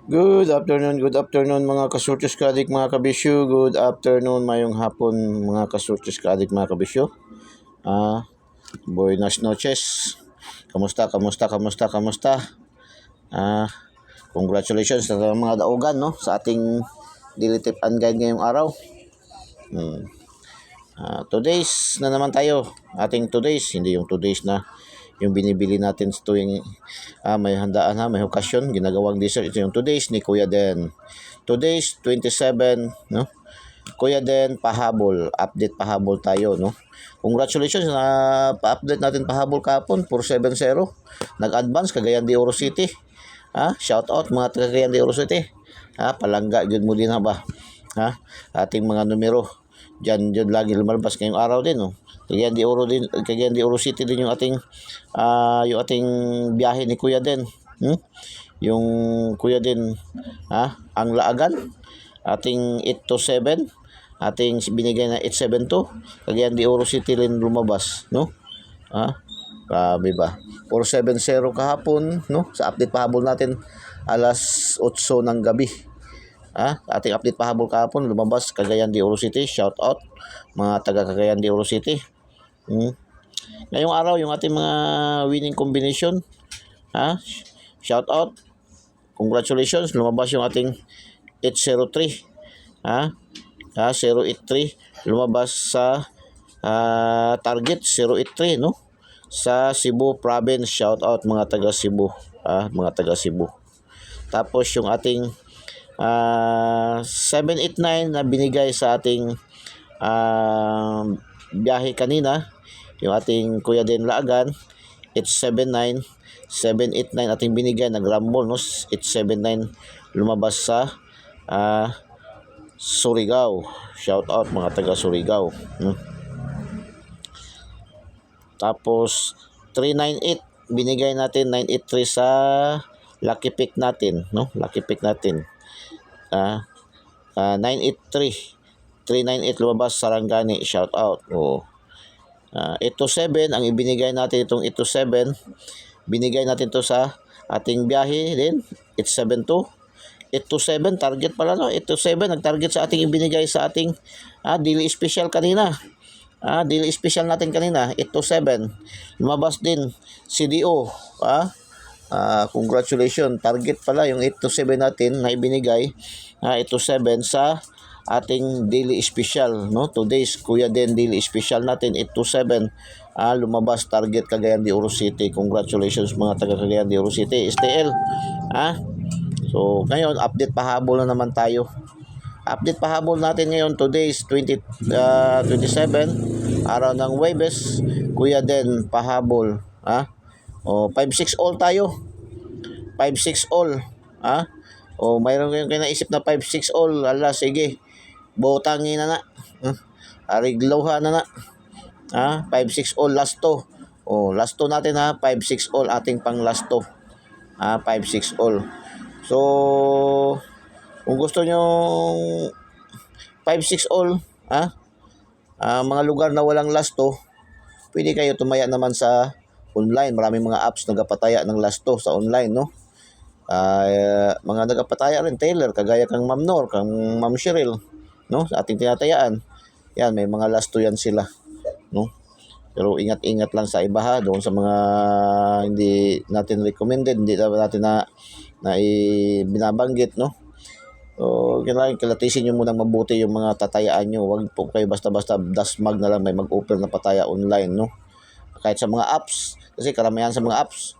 Good afternoon mga kasurtis kaadik mga kabisyo. Good afternoon mayong hapon mga kasurtis kaadik mga kabisyo. Buenas noches. Kamusta? Ah, Congratulations sa mga daugan no sa ating daily tip and guide ngayong araw. Today's na naman tayo. Ating today's, hindi yung today's na yung binibili natin sa tuwing may handaan may okasyon, ginagawang dessert. Ito yung today's ni Kuya Den. Today's 27, no? Kuya Den pahabol, update pahabol tayo, no? Congratulations na pa-update natin pahabol kahapon, 470. Nag-advance Cagayan de Oro City. Shout out mga taga Cagayan de Oro City. Palangga jud mo din ba? Ating mga numero. Diyan lagi lumalabas ngayong araw din, no? Cagayan de Oro City din yung ating biyahe ni Kuya Den. Yung Kuya Den, ang laagan, ating 8 to 7, ating binigay na 872, Cagayan de Oro City rin lumabas, no? Grabe ba? 470 kahapon, no? Sa update pahabol natin, alas 8 ng gabi. Ating update pahabol kahapon, lumabas Cagayan de Oro City. Shout out mga taga Cagayan de Oro City. Ngayong araw yung ating mga winning combination, shout out, congratulations, lumabas yung ating 803, 083, lumabas sa target 083, no? Sa Cebu province. Shout out mga taga Cebu, Tapos yung ating 789 na binigay sa ating biyahe kanina, yung ating Kuya Den Laagan, 789 ating binigay, nag-rumble, no? 879 lumabas sa Surigao. Shout out mga taga Surigao, no? Tapos 398 binigay natin, 983 sa Lucky Pick natin, no? Lucky Pick natin. 983 398 lumabas Sarangani. Shout out. 827 ang ibinigay natin, itong 827 binigay natin to sa ating biyahe din, 872. 827 target pala, no? 827 nag-target sa ating ibinigay sa ating daily special kanina. Daily special natin kanina, 827 lumabas din CDO. Congratulations, target pala yung 827 natin na ibinigay, 827 sa ating daily special, no? Today's Kuya Den daily special natin, 827, lumabas target Cagayan de Oro City. Congratulations mga taga Cagayan de Oro City STL. So ngayon update pahabol na naman tayo. Update pahabol natin ngayon, today's 27, araw ng Huwebes. Kuya Den pahabol, 5-6 all tayo. 5-6 all. Mayroon kayong kinaisip na 5-6 all. Sige, botangin na. Ariglawha na. 5-6 all last to. Last to natin, 5-6 all ating pang last to. 5-6 all. So kung gusto nyo 5-6 all, mga lugar na walang last to, pwede kayo tumaya naman sa online. Maraming mga apps nagapataya ng last to sa online, no? Mga nagapataya rin Taylor, kagaya kang Ma'am Nor, kang Ma'am Cheryl, no? Sa ating tinatayaan, yan, may mga last to yan sila, no? Pero ingat-ingat lang sa iba, doon sa mga hindi natin recommended, hindi natin na binabanggit, no? So, kailangan kilatisin nyo munang mabuti yung mga tatayaan nyo. Huwag po kayo basta-basta dasmag na lang may mag-open na pataya online, no? Kahit sa mga apps, kasi karamihan sa mga apps,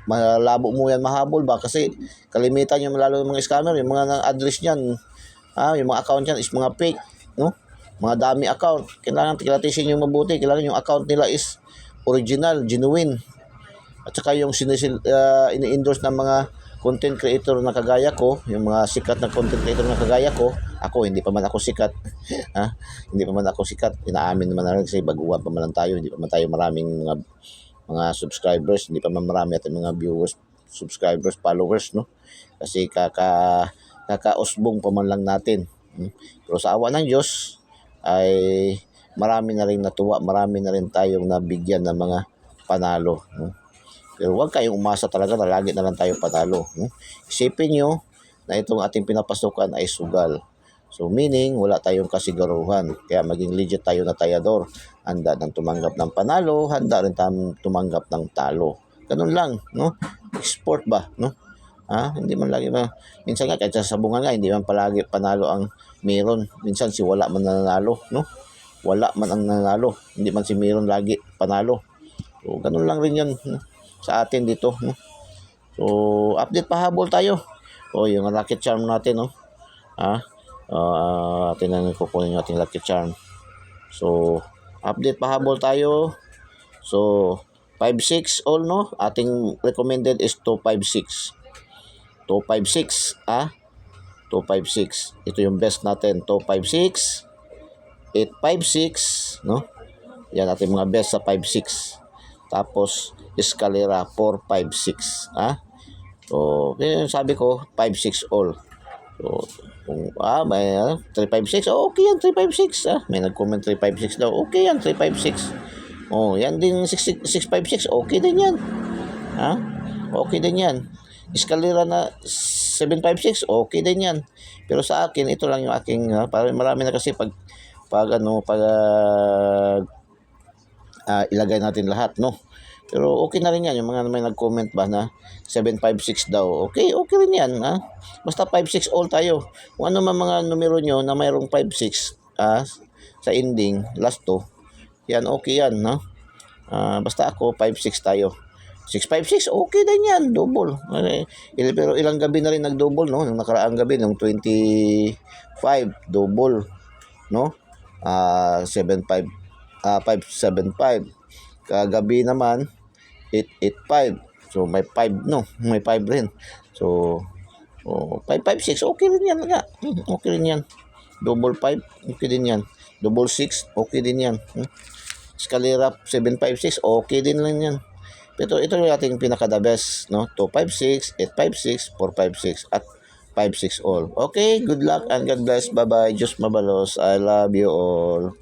malabo mo yan mahabol ba? Kasi kalimitan yung lalo ng mga scammer, yung mga address niyan, yung mga account niyan is mga fake, no? Mga dami account. Kailangan kilatisin yung mabuti. Kailangan yung account nila is original, genuine. At saka yung ini-endorse ng mga content creator na kagaya ko, yung mga sikat na content creator na kagaya ko. Hindi pa man ako sikat. Hindi pa man ako sikat. Inaamin naman na rin kasi baguhan pa man lang tayo. Hindi pa man tayo maraming mga subscribers. Hindi pa man marami at mga viewers, subscribers, followers, no? Kasi kakausbong pa man lang natin. Pero sa awa ng Diyos ay marami na rin natuwa. Marami na rin tayong nabigyan ng mga panalo, no? Pero huwag kayong umasa talaga na lagi na lang tayo panalo. Isipin nyo, na itong ating pinapasukan ay sugal. So meaning, wala tayong kasiguruhan. Kaya maging legit tayo na tayador. Handa ng tumanggap ng panalo, handa rin tumanggap ng talo. Ganun lang, no? Sport ba, no? Hindi man lagi ba. Minsan nga, kahit sa sabungan nga, hindi man palagi panalo ang meron. Minsan si wala man nanalo, no? Wala man ang nanalo. Hindi man si meron lagi panalo. So, ganun lang rin yun, no? Sa atin dito, no? So, update pahabol tayo. Yung rocket charm natin, no? Atin na kukunin yung ating lucky charm. So, update pahabol tayo. So, 5-6 all, no? Ating recommended is 256. 256, 256. Ito yung best natin. 256, 856, no? Yan ating mga best sa 56. Tapos, escalera 456, So, yun sabi ko, 5-6 all. So, kung may 356, okay yan, 356, May nag-comment 356 daw, okay yan, 356. Yan din 656, okay din yan. Okay din yan. Escalera na 756, okay din yan. Pero sa akin, ito lang yung aking, para marami na kasi pag ilagay natin lahat, no? Pero okay na rin yan. Yung mga may nag-comment ba na 756 daw. Okay rin yan, Basta 56 all tayo. Kung ano man mga numero nyo na mayroong 56 sa ending, last 2, yan, okay yan, no? Basta ako, 56 tayo. 656, okay din yan, double. Pero ilang gabi na rin nag-double, no? Nung nakaraang gabi, nung 25, double, no? 575. Kagabi naman, 885. So, may 5, no? May 5 rin. So, 556, okay rin yan nga. Okay rin yan. Double 5, okay din yan. Double 6, okay din yan. Escalera 756, okay din lang yan. Pero ito yung ating pinaka-the best, no? 256, 856, 456, at 56 all. Okay, good luck and God bless. Bye-bye. Diyos mabalos. I love you all.